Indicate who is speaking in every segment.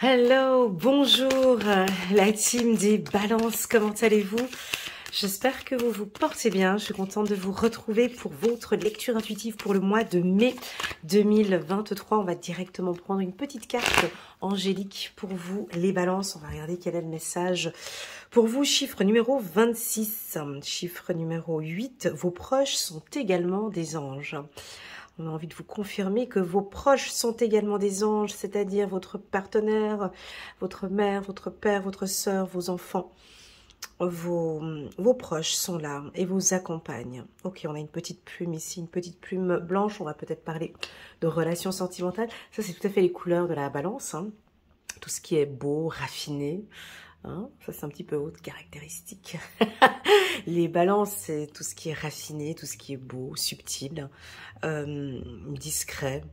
Speaker 1: Hello, bonjour la team des balances, comment allez-vous? J'espère que vous vous portez bien, je suis contente de vous retrouver pour votre lecture intuitive pour le mois de mai 2023. On va directement prendre une petite carte angélique pour vous les balances. On va regarder quel est le message pour vous. Chiffre numéro 26, chiffre numéro 8, vos proches sont également des anges. On a envie de vous confirmer que vos proches sont également des anges, c'est-à-dire votre partenaire, votre mère, votre père, votre sœur, vos enfants. Vos proches sont là et vous accompagnent. Ok, on a une petite plume ici, une petite plume blanche. On va peut-être parler de relations sentimentales. Ça, c'est tout à fait les couleurs de la balance. Hein. Tout ce qui est beau, raffiné. Hein, ça, c'est un petit peu haute caractéristique. Les balances, c'est tout ce qui est raffiné, tout ce qui est beau, subtil, discret.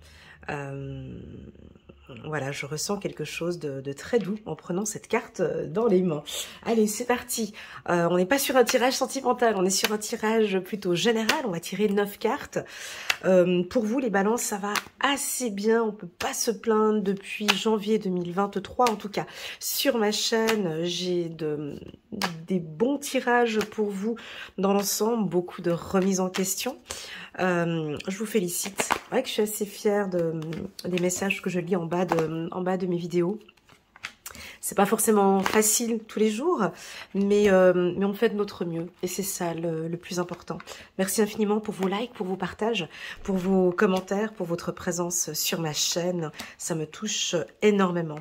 Speaker 1: Voilà, je ressens quelque chose de très doux en prenant cette carte dans les mains. Allez, c'est parti. On n'est pas sur un tirage sentimental, on est sur un tirage plutôt général. On va tirer 9 cartes. Pour vous, les balances, ça va assez bien. On peut pas se plaindre depuis janvier 2023. En tout cas, sur ma chaîne, j'ai des bons tirages pour vous dans l'ensemble. Beaucoup de remises en question. Je vous félicite. C'est vrai que je suis assez fière des messages que je lis en bas de mes vidéos. C'est pas forcément facile tous les jours, mais on fait de notre mieux. Et c'est ça le plus important. Merci infiniment pour vos likes, pour vos partages, pour vos commentaires, pour votre présence sur ma chaîne. Ça me touche énormément.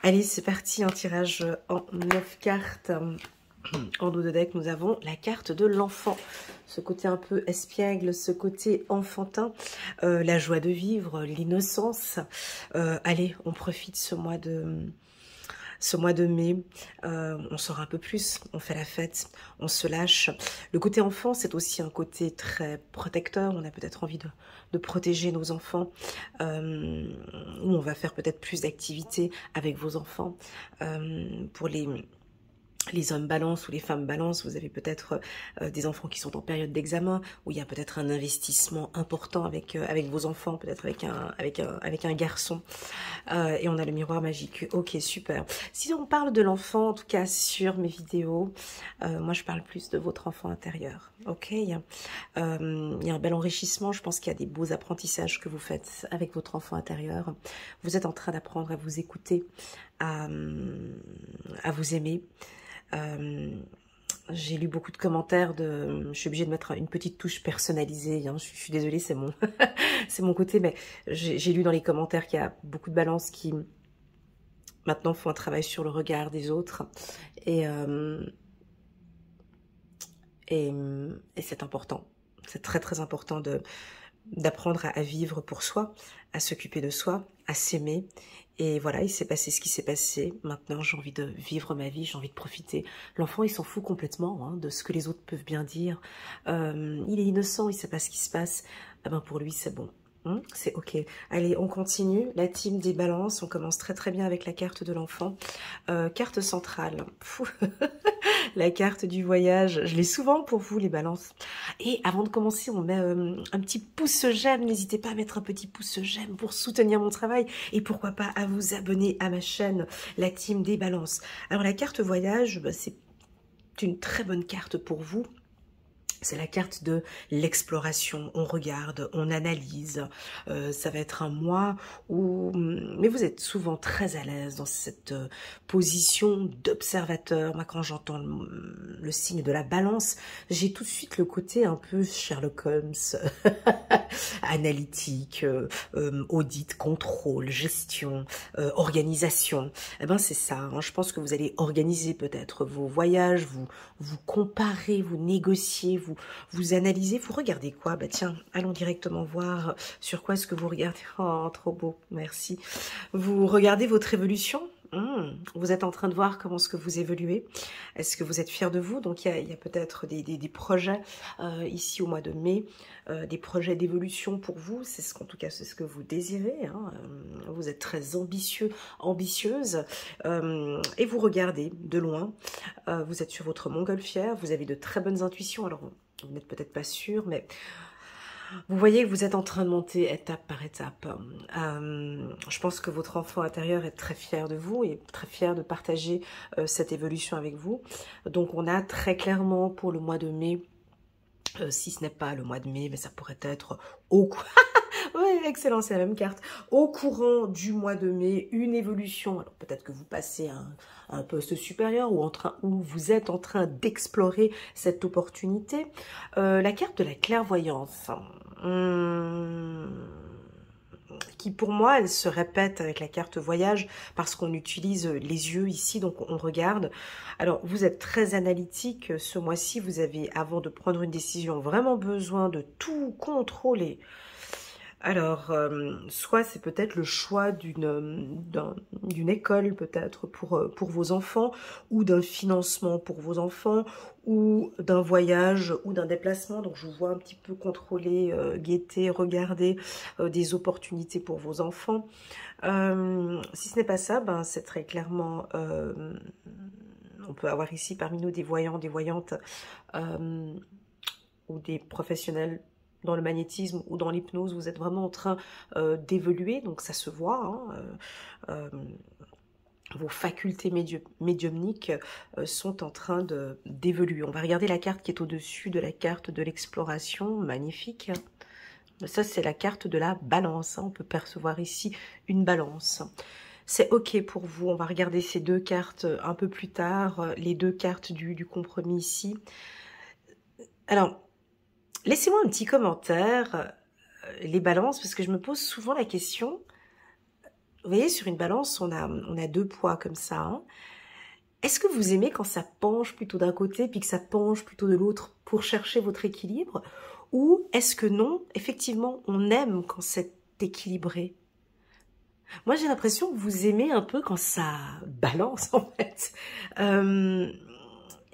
Speaker 1: Allez, c'est parti, un tirage en 9 cartes. En dos de deck, nous avons la carte de l'enfant. Ce côté un peu espiègle, ce côté enfantin, la joie de vivre, l'innocence. Allez, on profite ce mois de mai, on sort un peu plus, on fait la fête, on se lâche. Le côté enfant, c'est aussi un côté très protecteur. On a peut-être envie de protéger nos enfants, ou on va faire peut-être plus d'activités avec vos enfants. Pour les hommes balance ou les femmes balance, vous avez peut-être des enfants qui sont en période d'examen, où il y a peut-être un investissement important avec vos enfants, peut-être avec un garçon. Et on a le miroir magique. Ok, super. Si on parle de l'enfant, en tout cas sur mes vidéos, moi je parle plus de votre enfant intérieur. Ok, il y a un bel enrichissement. Je pense qu'il y a des beaux apprentissages que vous faites avec votre enfant intérieur. Vous êtes en train d'apprendre à vous écouter, à vous aimer. J'ai lu beaucoup de commentaires je suis obligée de mettre une petite touche personnalisée, hein. Je suis désolée, c'est mon c'est mon côté, mais j'ai lu dans les commentaires qu'il y a beaucoup de balances qui maintenant font un travail sur le regard des autres et c'est important, c'est très très important d'apprendre à vivre pour soi, à s'occuper de soi, à s'aimer. Et voilà, il s'est passé ce qui s'est passé. Maintenant, j'ai envie de vivre ma vie, j'ai envie de profiter. L'enfant, il s'en fout complètement hein, de ce que les autres peuvent bien dire. Il est innocent, il sait pas ce qui se passe. Ah ben pour lui, c'est bon. C'est ok. Allez, on continue. La team des balances, on commence très très bien avec la carte de l'enfant. Carte centrale. La carte du voyage. Je l'ai souvent pour vous, les balances. Et avant de commencer, on met un petit pouce j'aime. N'hésitez pas à mettre un petit pouce j'aime pour soutenir mon travail. Et pourquoi pas à vous abonner à ma chaîne, la team des balances. Alors la carte voyage, bah, c'est une très bonne carte pour vous. C'est la carte de l'exploration, on regarde, on analyse, ça va être un mois où... Mais vous êtes souvent très à l'aise dans cette position d'observateur. Moi, quand j'entends le signe de la balance, j'ai tout de suite le côté un peu Sherlock Holmes, analytique, audit, contrôle, gestion, organisation. Eh ben c'est ça, hein. Je pense que vous allez organiser peut-être vos voyages, vous comparez, vous négociez, vous analysez, vous regardez quoi? Bah tiens, allons directement voir sur quoi est-ce que vous regardez. Oh, trop beau, merci. Vous regardez votre évolution. Vous êtes en train de voir comment est-ce que vous évoluez. Est-ce que vous êtes fiers de vous? Donc il y a peut-être des projets ici au mois de mai, des projets d'évolution pour vous. C'est en tout cas c'est ce que vous désirez. Hein. Vous êtes très ambitieux, ambitieuse, et vous regardez de loin. Vous êtes sur votre montgolfière. Vous avez de très bonnes intuitions. Alors vous n'êtes peut-être pas sûr, mais Vous voyez que vous êtes en train de monter étape par étape. Je pense que votre enfant intérieur est très fier de vous et très fier de partager cette évolution avec vous. Donc on a très clairement pour le mois de mai, si ce n'est pas le mois de mai, mais ça pourrait être au oui, excellent, c'est la même carte. Au courant du mois de mai, une évolution. Alors peut-être que vous passez à un poste supérieur ou vous êtes en train d'explorer cette opportunité. La carte de la clairvoyance. Qui pour moi, elle se répète avec la carte voyage parce qu'on utilise les yeux ici, donc on regarde. Alors, vous êtes très analytique ce mois-ci, vous avez, avant de prendre une décision, vraiment besoin de tout contrôler. Alors, soit c'est peut-être le choix d'une école peut-être pour vos enfants, ou d'un financement pour vos enfants, ou d'un voyage, ou d'un déplacement. Donc je vous vois un petit peu contrôler, guetter, regarder des opportunités pour vos enfants. Si ce n'est pas ça, ben, c'est très clairement... on peut avoir ici parmi nous des voyants, des voyantes, ou des professionnels dans le magnétisme ou dans l'hypnose, vous êtes vraiment en train d'évoluer, donc ça se voit. Hein, vos facultés médiumniques sont en train d'évoluer. On va regarder la carte qui est au-dessus de la carte de l'exploration, magnifique. Ça, c'est la carte de la balance. Hein. On peut percevoir ici une balance. C'est OK pour vous. On va regarder ces deux cartes un peu plus tard, les deux cartes du compromis ici. Alors, laissez-moi un petit commentaire, les balances, parce que je me pose souvent la question. Vous voyez, sur une balance, on a deux poids comme ça. Hein. Est-ce que vous aimez quand ça penche plutôt d'un côté, puis que ça penche plutôt de l'autre pour chercher votre équilibre? Ou est-ce que non, effectivement, on aime quand c'est équilibré? Moi, j'ai l'impression que vous aimez un peu quand ça balance, en fait.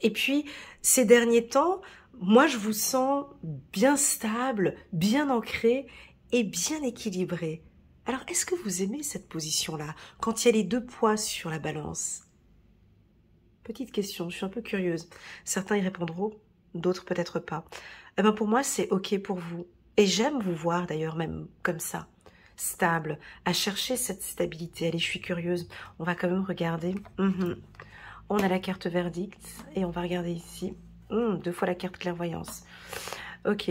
Speaker 1: Et puis, ces derniers temps... Moi, je vous sens bien stable, bien ancré et bien équilibré. Alors, est-ce que vous aimez cette position-là, quand il y a les deux poids sur la balance? Petite question, je suis un peu curieuse. Certains y répondront, d'autres peut-être pas. Eh ben, pour moi, c'est OK pour vous. Et j'aime vous voir d'ailleurs même comme ça, stable, à chercher cette stabilité. Allez, je suis curieuse. On va quand même regarder. On a la carte verdict et on va regarder ici. Deux fois la carte clairvoyance. Ok.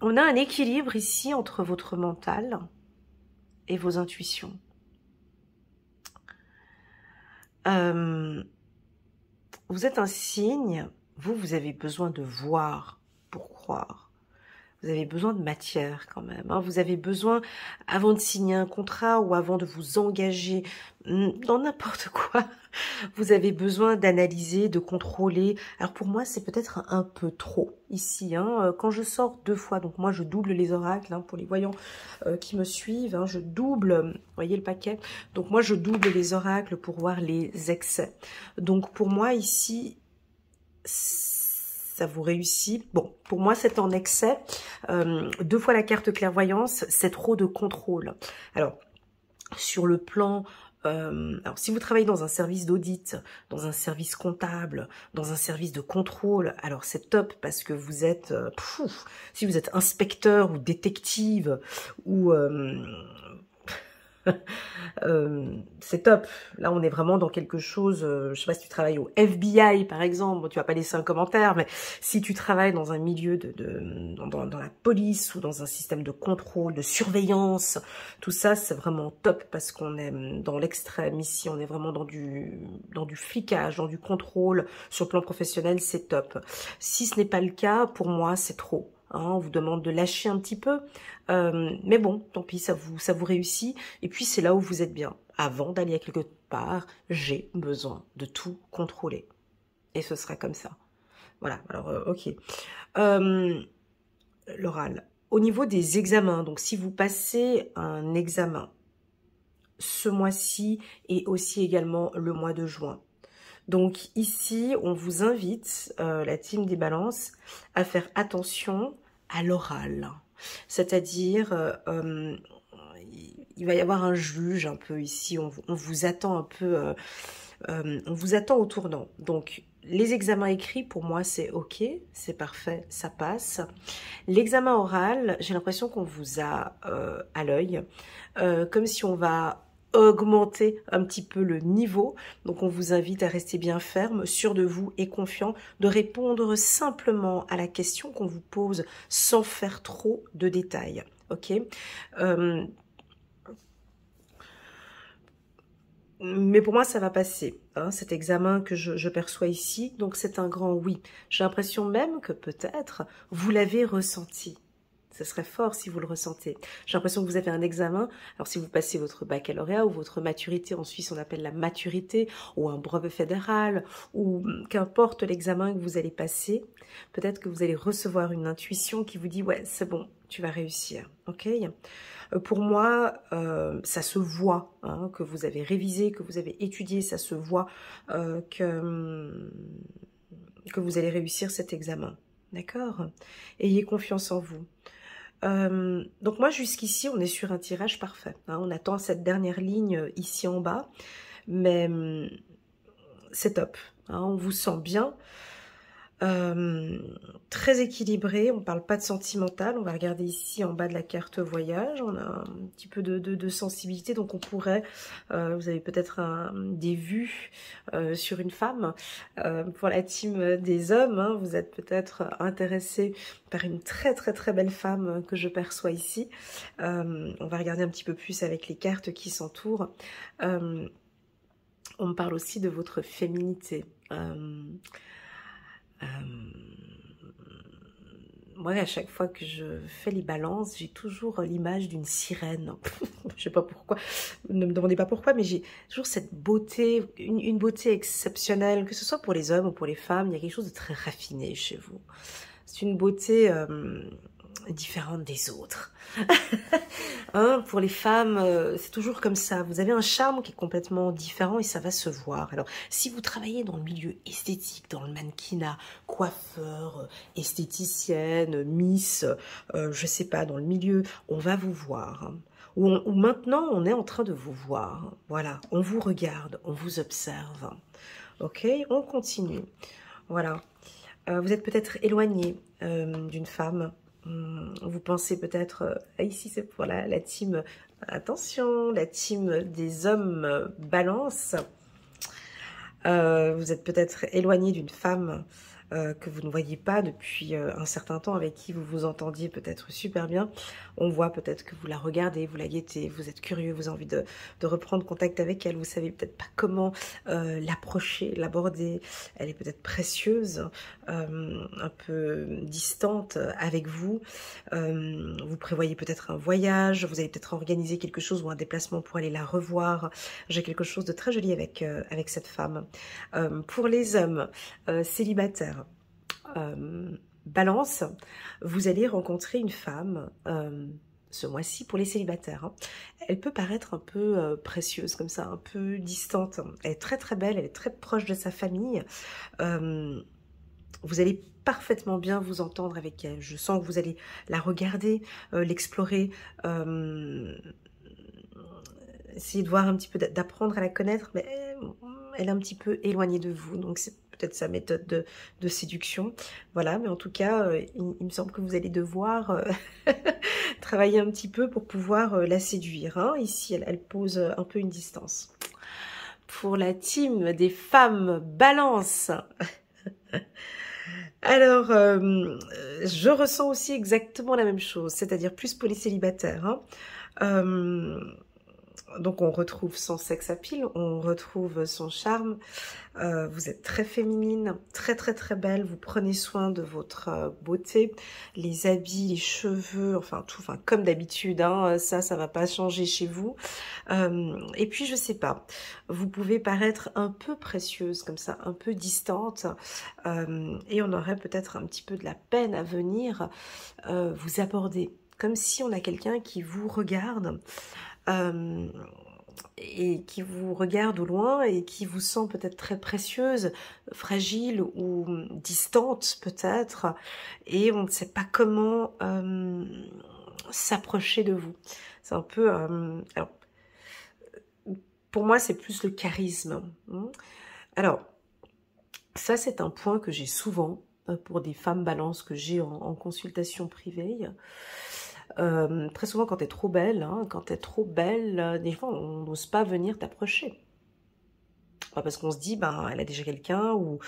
Speaker 1: On a un équilibre ici entre votre mental et vos intuitions. Vous êtes un signe. Vous avez besoin de voir pour croire. Vous avez besoin de matière quand même. Hein. Vous avez besoin, avant de signer un contrat ou avant de vous engager dans n'importe quoi, vous avez besoin d'analyser, de contrôler. Alors pour moi, c'est peut-être un peu trop ici. Hein. Quand je sors deux fois, donc moi je double les oracles hein, pour les voyants qui me suivent. Hein, je double, vous voyez le paquet. Donc moi je double les oracles pour voir les excès. Donc pour moi ici... ça vous réussit. Bon, pour moi, c'est en excès. Deux fois la carte clairvoyance, c'est trop de contrôle. Alors, sur le plan... alors, si vous travaillez dans un service d'audit, dans un service comptable, dans un service de contrôle, alors c'est top parce que vous êtes... si vous êtes inspecteur ou détective ou... c'est top. Là, on est vraiment dans quelque chose, je sais pas si tu travailles au FBI, par exemple, bon, tu vas pas laisser un commentaire, mais si tu travailles dans un milieu dans la police ou dans un système de contrôle, de surveillance, tout ça, c'est vraiment top parce qu'on est dans l'extrême ici, on est vraiment dans du flicage, dans du contrôle. Sur le plan professionnel, c'est top. Si ce n'est pas le cas, pour moi, c'est trop. Hein, on vous demande de lâcher un petit peu, mais bon, tant pis, ça vous réussit. Et puis c'est là où vous êtes bien. Avant d'aller à quelque part, j'ai besoin de tout contrôler. Et ce sera comme ça. Voilà, alors ok. L'oral. Au niveau des examens, donc si vous passez un examen ce mois-ci et aussi également le mois de juin, donc ici, on vous invite, la team des balances, à faire attention à l'oral. C'est-à-dire, il va y avoir un juge un peu ici, on vous attend un peu On vous attend au tournant. Donc, les examens écrits, pour moi, c'est OK, c'est parfait, ça passe. L'examen oral, j'ai l'impression qu'on vous a à l'œil, comme si on va augmenter un petit peu le niveau. Donc, on vous invite à rester bien ferme, sûr de vous et confiant, de répondre simplement à la question qu'on vous pose sans faire trop de détails. OK. Mais pour moi, ça va passer, hein, cet examen que je perçois ici. Donc, c'est un grand oui. J'ai l'impression même que peut-être vous l'avez ressenti. Ce serait fort si vous le ressentez. J'ai l'impression que vous avez un examen. Alors, si vous passez votre baccalauréat ou votre maturité, en Suisse, on appelle la maturité, ou un brevet fédéral, ou qu'importe l'examen que vous allez passer, peut-être que vous allez recevoir une intuition qui vous dit « Ouais, c'est bon, tu vas réussir. » Ok ? Pour moi, ça se voit, hein, que vous avez révisé, que vous avez étudié, ça se voit que vous allez réussir cet examen. D'accord? Ayez confiance en vous. Donc moi, jusqu'ici, on est sur un tirage parfait. Hein, on attend cette dernière ligne ici en bas, mais c'est top. Hein, on vous sent bien. Très équilibré, on parle pas de sentimental, on va regarder ici en bas de la carte voyage, on a un petit peu de sensibilité, donc on pourrait, vous avez peut-être des vues sur une femme. Pour la team des hommes, hein, vous êtes peut-être intéressé par une très très très belle femme que je perçois ici. On va regarder un petit peu plus avec les cartes qui s'entourent. On me parle aussi de votre féminité. Moi, à chaque fois que je fais les balances, j'ai toujours l'image d'une sirène. Je sais pas pourquoi, ne me demandez pas pourquoi, mais j'ai toujours cette beauté, une beauté exceptionnelle, que ce soit pour les hommes ou pour les femmes, il y a quelque chose de très raffiné chez vous. C'est une beauté différente des autres. Hein, pour les femmes, c'est toujours comme ça. Vous avez un charme qui est complètement différent et ça va se voir. Alors, si vous travaillez dans le milieu esthétique, dans le mannequinat, coiffeur, esthéticienne, miss, je sais pas, dans le milieu, on va vous voir. Hein. Ou maintenant, on est en train de vous voir. Voilà, on vous regarde, on vous observe. Ok, on continue. Voilà. Vous êtes peut-être éloigné d'une femme. Vous pensez peut-être, ici c'est pour la team, attention, la team des hommes balance. Vous êtes peut-être éloigné d'une femme que vous ne voyez pas depuis un certain temps, avec qui vous vous entendiez peut-être super bien. On voit peut-être que vous la regardez, vous la guettez, vous êtes curieux, vous avez envie de reprendre contact avec elle, vous savez peut-être pas comment l'approcher, l'aborder. Elle est peut-être précieuse, un peu distante avec vous. Vous prévoyez peut-être un voyage, vous allez peut-être organiser quelque chose ou un déplacement pour aller la revoir. J'ai quelque chose de très joli avec cette femme. Pour les hommes célibataires, Balance, vous allez rencontrer une femme ce mois-ci pour les célibataires. Hein. Elle peut paraître un peu précieuse, comme ça, un peu distante. Elle est très très belle, elle est très proche de sa famille. Vous allez parfaitement bien vous entendre avec elle. Je sens que vous allez la regarder, l'explorer, essayer de voir un petit peu, d'apprendre à la connaître, mais elle est un petit peu éloignée de vous, donc c'est peut-être sa méthode de séduction. Voilà, mais en tout cas, il me semble que vous allez devoir travailler un petit peu pour pouvoir la séduire. Hein. Ici, elle pose un peu une distance. Pour la team des femmes balance, alors, je ressens aussi exactement la même chose, c'est-à-dire plus pour les célibataires. Hein. Donc on retrouve son sex appeal, on retrouve son charme. Vous êtes très féminine, très très très belle. Vous prenez soin de votre beauté, les habits, les cheveux, enfin tout, enfin comme d'habitude. Hein, ça va pas changer chez vous. Et puis je sais pas, vous pouvez paraître un peu précieuse comme ça, un peu distante, et on aurait peut-être un petit peu de la peine à venir vous aborder, comme si on a quelqu'un qui vous regarde. Et qui vous regarde au loin et qui vous sent peut-être très précieuse, fragile ou distante peut-être, et on ne sait pas comment s'approcher de vous. C'est un peu... alors, pour moi, c'est plus le charisme. Alors, ça, c'est un point que j'ai souvent pour des femmes balance que j'ai en consultation privée. Très souvent, quand t'es trop belle, quand t'es trop belle, des fois, on n'ose pas venir t'approcher. Parce qu'on se dit, ben, elle a déjà quelqu'un, ou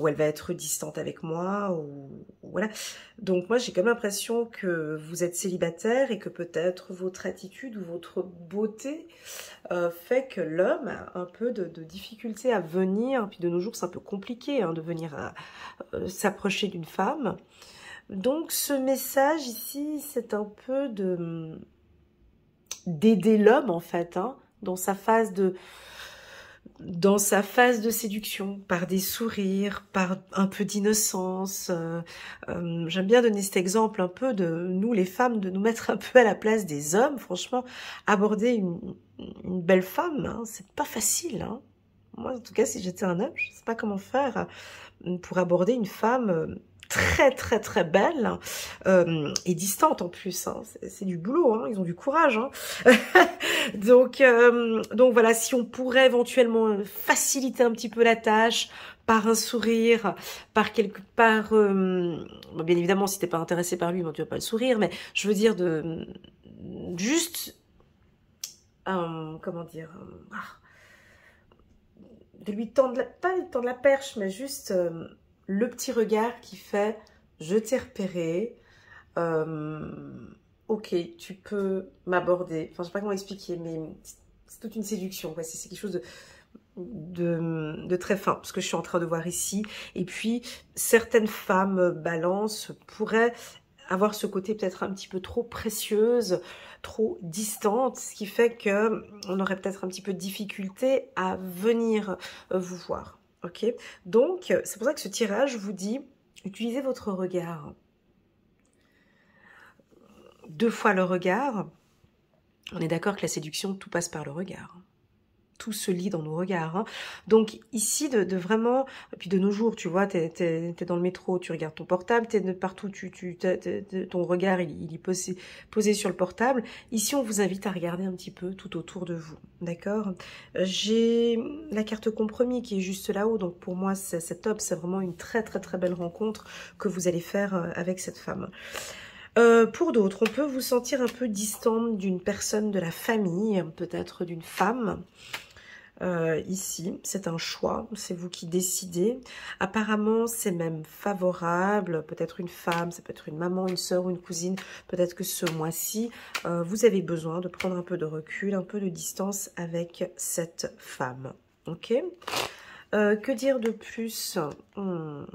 Speaker 1: elle va être distante avec moi, ou voilà. Donc moi, j'ai comme l'impression que vous êtes célibataire et que peut-être votre attitude ou votre beauté fait que l'homme a un peu de difficulté à venir. Puis de nos jours, c'est un peu compliqué de venir s'approcher d'une femme. Donc ce message ici, c'est un peu d'aider l'homme en fait, dans sa phase de séduction, par des sourires, par un peu d'innocence. J'aime bien donner cet exemple un peu de nous les femmes, de nous mettre un peu à la place des hommes. Franchement, aborder une belle femme, c'est pas facile. Moi, en tout cas, si j'étais un homme, je sais pas comment faire pour aborder une femme très très très belle et distante en plus. C'est du boulot, ils ont du courage. Donc voilà, si on pourrait éventuellement faciliter un petit peu la tâche par un sourire, par bon, bien évidemment, si t'es pas intéressé par lui, bon, tu vas pas le sourire, mais je veux dire juste comment dire, de lui tendre pas lui tendre la perche, mais juste le petit regard qui fait je t'ai repéré, ok, tu peux m'aborder. Enfin, je sais pas comment expliquer, mais c'est toute une séduction. C'est quelque chose de très fin, ce que je suis en train de voir ici. Et puis, certaines femmes balance pourraient avoir ce côté peut-être un petit peu trop précieuse, trop distante, ce qui fait que on aurait peut-être un petit peu de difficulté à venir vous voir. Ok, donc c'est pour ça que ce tirage vous dit utilisez votre regard. 2 fois le regard. On est d'accord que la séduction, tout passe par le regard. Tout se lit dans nos regards. Donc ici, de vraiment... Et puis de nos jours, tu vois, t'es dans le métro, tu regardes ton portable, t'es de partout, ton regard, il est posé sur le portable. Ici, on vous invite à regarder un petit peu tout autour de vous. D'accord? J'ai la carte compromis qui est juste là-haut. Donc pour moi, c'est top. C'est vraiment une très très très belle rencontre que vous allez faire avec cette femme. Pour d'autres, on peut vous sentir un peu distant d'une personne de la famille, peut-être d'une femme. Ici, c'est un choix, c'est vous qui décidez. Apparemment, c'est même favorable, peut-être une femme, ça peut être une maman, une sœur ou une cousine. Peut-être que ce mois-ci, vous avez besoin de prendre un peu de recul, un peu de distance avec cette femme. Ok? Que dire de plus? Oh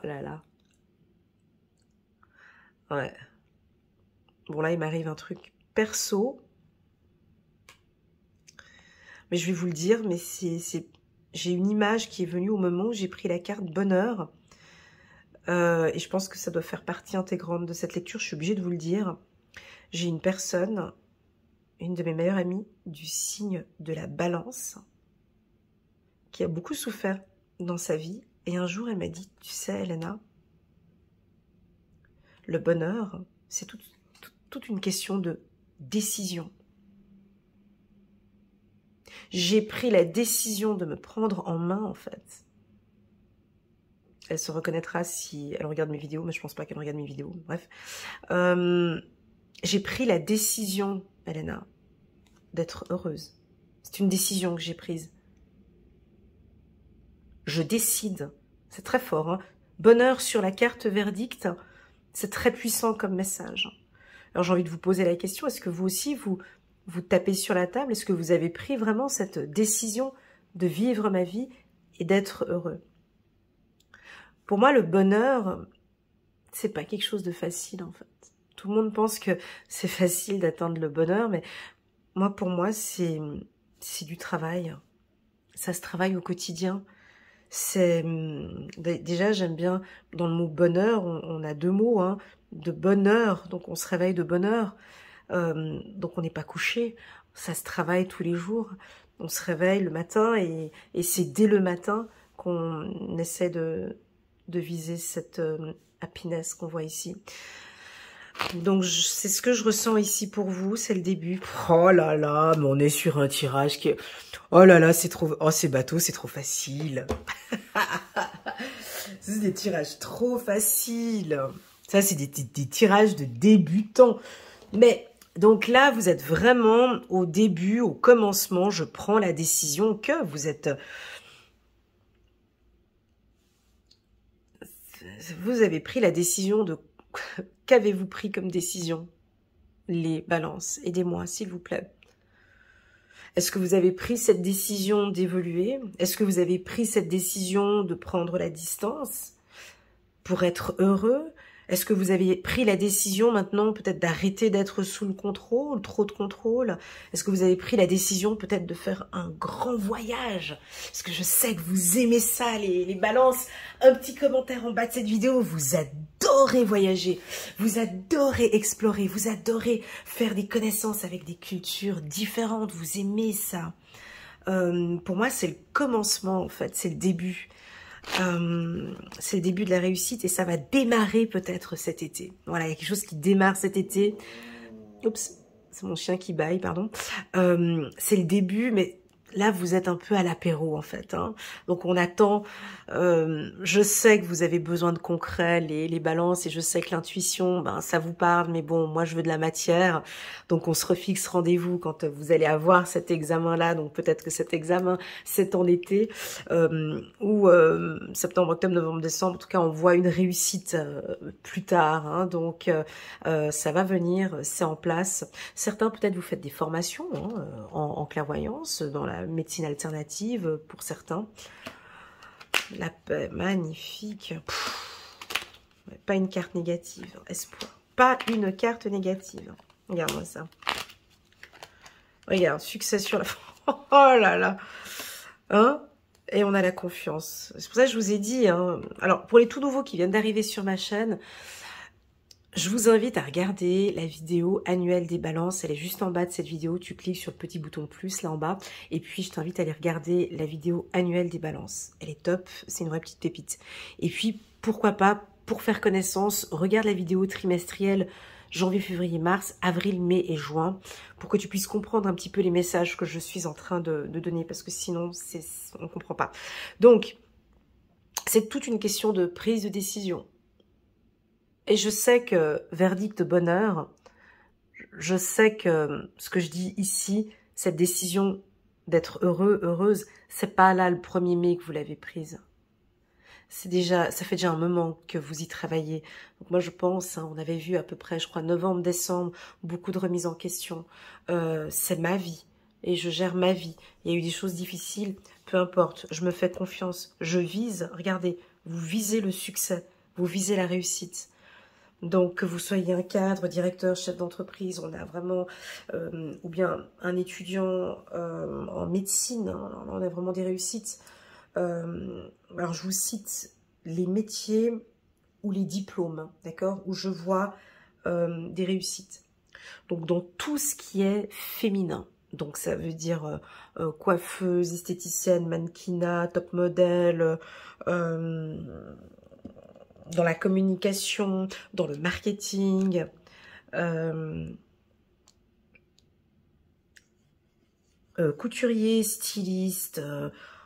Speaker 1: là là. Ouais. Bon, là, il m'arrive un truc perso. Mais je vais vous le dire, mais j'ai une image qui est venue au moment où j'ai pris la carte bonheur. Et je pense que ça doit faire partie intégrante de cette lecture, je suis obligée de vous le dire. J'ai une personne, une de mes meilleures amies, du signe de la balance, qui a beaucoup souffert dans sa vie. Et un jour, elle m'a dit, tu sais, Elena, le bonheur, c'est toute une question de décision. J'ai pris la décision de me prendre en main, en fait. Elle se reconnaîtra si elle regarde mes vidéos, mais je pense pas qu'elle regarde mes vidéos. Bref. J'ai pris la décision, Elena, d'être heureuse. C'est une décision que j'ai prise. Je décide. C'est très fort. Bonheur sur la carte verdict, c'est très puissant comme message. Alors j'ai envie de vous poser la question, est-ce que vous aussi, vous tapez sur la table? Est-ce que vous avez pris vraiment cette décision de vivre ma vie et d'être heureux? Pour moi, le bonheur, c'est pas quelque chose de facile en fait. Tout le monde pense que c'est facile d'atteindre le bonheur, mais moi, pour moi, c'est du travail. Ça se travaille au quotidien. Déjà, j'aime bien, dans le mot bonheur, on a 2 mots, de bonheur, donc on se réveille de bonheur. Donc on n'est pas couché, ça se travaille tous les jours. On se réveille le matin et c'est dès le matin qu'on essaie de viser cette happiness qu'on voit ici. Donc, c'est ce que je ressens ici pour vous, c'est le début. Oh là là, mais on est sur un tirage qui est... Oh là là, c'est trop... Oh, ces bateaux, c'est trop facile. C'est des tirages trop faciles. Ça, c'est des tirages de débutants. Mais, donc là, vous êtes vraiment au début, au commencement. Je prends la décision que vous êtes... Vous avez pris la décision de... Qu'avez-vous pris comme décision? Les balances, aidez-moi, s'il vous plaît. Est-ce que vous avez pris cette décision d'évoluer? Est-ce que vous avez pris cette décision de prendre la distance pour être heureux? Est-ce que vous avez pris la décision maintenant peut-être d'arrêter d'être sous le contrôle, trop de contrôle? Est-ce que vous avez pris la décision peut-être de faire un grand voyage? Parce que je sais que vous aimez ça, les balances. Un petit commentaire en bas de cette vidéo, vous adorez voyager, vous adorez explorer, vous adorez faire des connaissances avec des cultures différentes, vous aimez ça. Pour moi, c'est le commencement en fait, c'est le début. C'est le début de la réussite et ça va démarrer peut-être cet été. Voilà, il y a quelque chose qui démarre cet été. Oups, c'est mon chien qui bâille, pardon. C'est le début, mais là, vous êtes un peu à l'apéro, en fait. Hein. Donc, on attend. Je sais que vous avez besoin de concret, les balances, et je sais que l'intuition, ben, ça vous parle, mais bon, moi, je veux de la matière. Donc, on se refixe rendez-vous quand vous allez avoir cet examen-là. Donc, peut-être que cet examen, c'est en été, ou septembre, octobre, novembre, décembre. En tout cas, on voit une réussite plus tard. Hein. Donc, ça va venir, c'est en place. Certains, peut-être, vous faites des formations hein, en clairvoyance, dans la médecine alternative pour certains. La paix, magnifique. Pas une carte négative, espoir. Pas une carte négative. Regarde-moi ça. Regarde, succès sur la... Oh là là. Hein? Et on a la confiance. C'est pour ça que je vous ai dit... Hein... Alors, pour les tout nouveaux qui viennent d'arriver sur ma chaîne... Je vous invite à regarder la vidéo annuelle des balances. Elle est juste en bas de cette vidéo. Tu cliques sur le petit bouton plus là en bas. Et puis, je t'invite à aller regarder la vidéo annuelle des balances. Elle est top. C'est une vraie petite pépite. Et puis, pourquoi pas, pour faire connaissance, regarde la vidéo trimestrielle janvier, février, mars, avril, mai et juin. Pour que tu puisses comprendre un petit peu les messages que je suis en train de donner. Parce que sinon, on ne comprend pas. Donc, c'est toute une question de prise de décision. Et je sais que, verdict de bonheur, je sais que ce que je dis ici, cette décision d'être heureux, heureuse, c'est pas là le 1er mai que vous l'avez prise. C'est déjà, ça fait déjà un moment que vous y travaillez. Donc moi je pense, hein, on avait vu à peu près, je crois, novembre, décembre, beaucoup de remises en question. C'est ma vie et je gère ma vie. Il y a eu des choses difficiles, peu importe, je me fais confiance, je vise, regardez, vous visez le succès, vous visez la réussite. Donc, que vous soyez un cadre, directeur, chef d'entreprise, on a vraiment, ou bien un étudiant en médecine, hein, on a vraiment des réussites. Alors, je vous cite les métiers ou les diplômes, d'accord, où je vois des réussites. Donc, dans tout ce qui est féminin. Donc, ça veut dire coiffeuse, esthéticienne, mannequinat, top modèle, dans la communication, dans le marketing, couturier, styliste,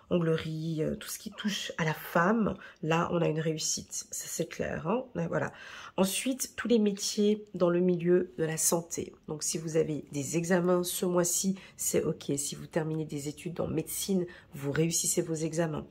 Speaker 1: onglerie, tout ce qui touche à la femme, là on a une réussite, ça c'est clair. Hein, voilà. Ensuite, tous les métiers dans le milieu de la santé. Donc si vous avez des examens ce mois-ci, c'est ok. Si vous terminez des études dans médecine, vous réussissez vos examens.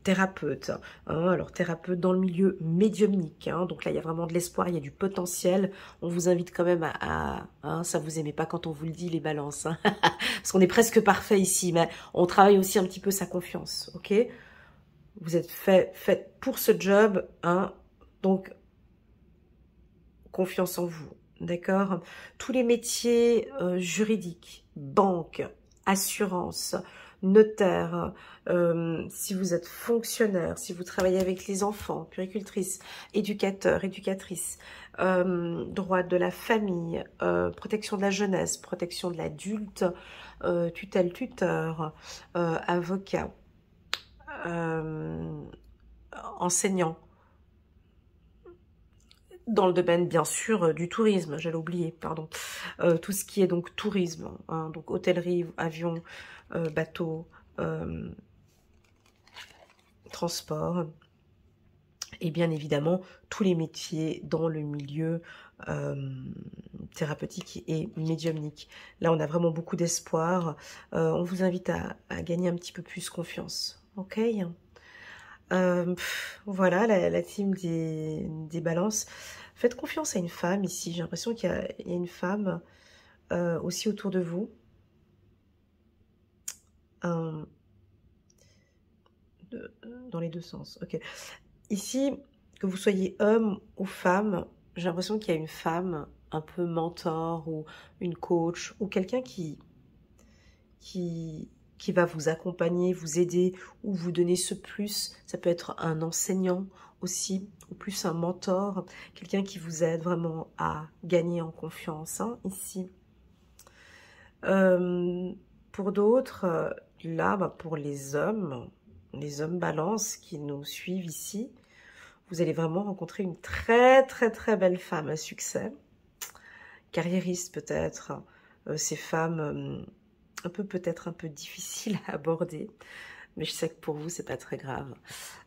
Speaker 1: Thérapeute, hein, alors thérapeute dans le milieu médiumnique. Hein, donc là il y a vraiment de l'espoir, il y a du potentiel. On vous invite quand même hein, ça vous aimez pas quand on vous le dit les balances. Hein parce qu'on est presque parfait ici, mais on travaille aussi un petit peu sa confiance, ok? Vous êtes fait pour ce job, hein? Donc, confiance en vous, d'accord? Tous les métiers juridiques, banque, assurance, notaire, si vous êtes fonctionnaire, si vous travaillez avec les enfants, puéricultrice, éducateur, éducatrice, droit de la famille, protection de la jeunesse, protection de l'adulte, tutelle, tuteur, avocat, enseignant. dans le domaine, bien sûr, du tourisme, j'allais oublier, pardon. Tout ce qui est donc tourisme, hein, donc hôtellerie, avion, bateau, transport, et bien évidemment, tous les métiers dans le milieu thérapeutique et médiumnique. Là, on a vraiment beaucoup d'espoir. On vous invite à gagner un petit peu plus confiance, ok? Voilà, la team des balances. Faites confiance à une femme ici. J'ai l'impression qu'il y a une femme aussi autour de vous. Dans les deux sens. Ok. Ici, que vous soyez homme ou femme, j'ai l'impression qu'il y a une femme un peu mentor ou une coach ou quelqu'un qui va vous accompagner, vous aider ou vous donner ce plus. Ça peut être un enseignant aussi, ou plus un mentor, quelqu'un qui vous aide vraiment à gagner en confiance, hein, ici. Pour d'autres, là, bah, pour les hommes balance qui nous suivent ici, vous allez vraiment rencontrer une très belle femme à succès, carriériste peut-être, ces femmes peut-être un peu difficiles à aborder, mais je sais que pour vous c'est pas très grave.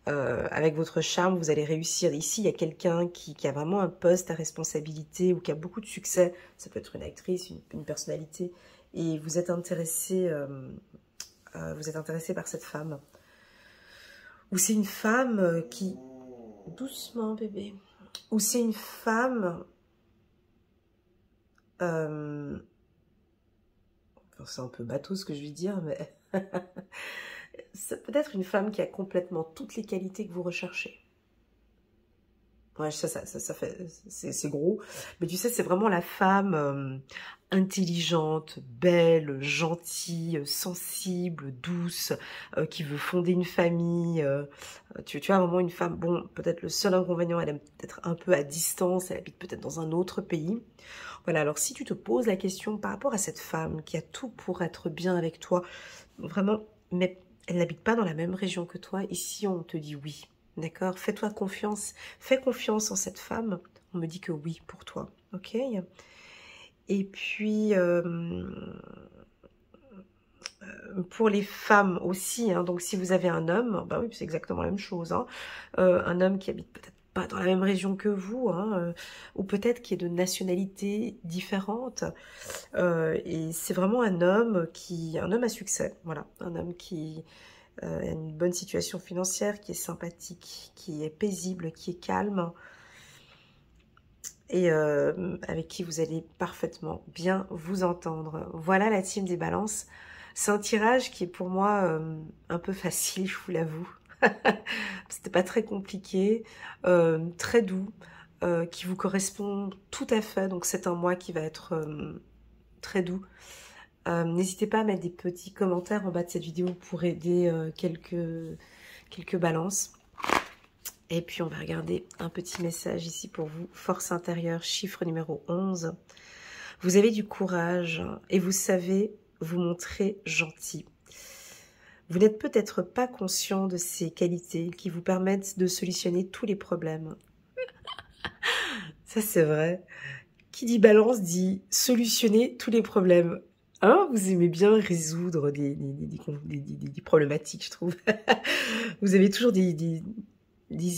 Speaker 1: Avec votre charme vous allez réussir. Ici il y a quelqu'un qui a vraiment un poste à responsabilité ou qui a beaucoup de succès, ça peut être une actrice, une personnalité, et vous êtes intéressé par cette femme. Ou c'est une femme qui... Doucement, bébé. Ou c'est une femme... c'est un peu bateau ce que je vais dire, mais... c'est peut-être une femme qui a complètement toutes les qualités que vous recherchez. Ouais, ça fait... C'est gros. Mais tu sais, c'est vraiment la femme intelligente, belle, gentille, sensible, douce, qui veut fonder une famille. Tu as vraiment une femme... Bon, peut-être le seul inconvénient, elle est peut-être un peu à distance, elle habite peut-être dans un autre pays. Voilà, alors si tu te poses la question par rapport à cette femme qui a tout pour être bien avec toi, vraiment, mais elle n'habite pas dans la même région que toi, ici on te dit oui. D'accord? Fais-toi confiance. Fais confiance en cette femme. On me dit que oui pour toi. Ok? Et puis, pour les femmes aussi, hein, donc si vous avez un homme, bah oui, c'est exactement la même chose. Hein, un homme qui habite peut-être pas dans la même région que vous, hein, ou peut-être qui est de nationalité différente. Et c'est vraiment un homme à succès. Voilà, un homme qui... a une bonne situation financière, qui est sympathique, qui est paisible, qui est calme et avec qui vous allez parfaitement bien vous entendre. Voilà la team des balances. C'est un tirage qui est pour moi un peu facile, je vous l'avoue. C'était pas très compliqué, très doux, qui vous correspond tout à fait. Donc c'est un mois qui va être très doux. N'hésitez pas à mettre des petits commentaires en bas de cette vidéo pour aider quelques balances. Et puis on va regarder un petit message ici pour vous. Force intérieure, chiffre numéro 11. Vous avez du courage et vous savez vous montrer gentil. Vous n'êtes peut-être pas conscient de ces qualités qui vous permettent de solutionner tous les problèmes. Ça c'est vrai. Qui dit balance dit solutionner tous les problèmes. Hein, vous aimez bien résoudre des problématiques, je trouve. Vous avez toujours des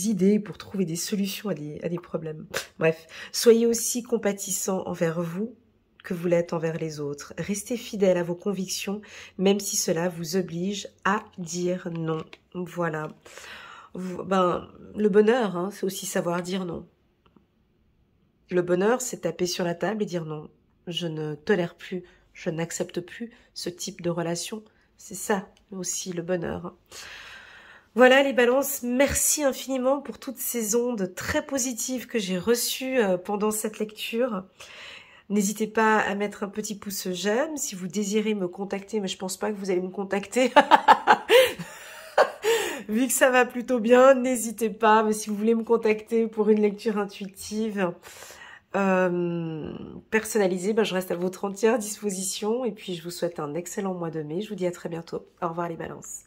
Speaker 1: idées pour trouver des solutions à des problèmes. Bref, soyez aussi compatissant envers vous que vous l'êtes envers les autres. Restez fidèle à vos convictions, même si cela vous oblige à dire non. Voilà. Le bonheur, hein, c'est aussi savoir dire non. Le bonheur, c'est taper sur la table et dire non. Je ne tolère plus, je n'accepte plus ce type de relation. C'est ça aussi le bonheur. Voilà les balances, merci infiniment pour toutes ces ondes très positives que j'ai reçues pendant cette lecture. N'hésitez pas à mettre un petit pouce j'aime si vous désirez me contacter, mais je pense pas que vous allez me contacter. Vu que ça va plutôt bien, n'hésitez pas. Mais si vous voulez me contacter pour une lecture intuitive personnalisée, je reste à votre entière disposition. Et puis je vous souhaite un excellent mois de mai. Je vous dis à très bientôt. Au revoir les balances.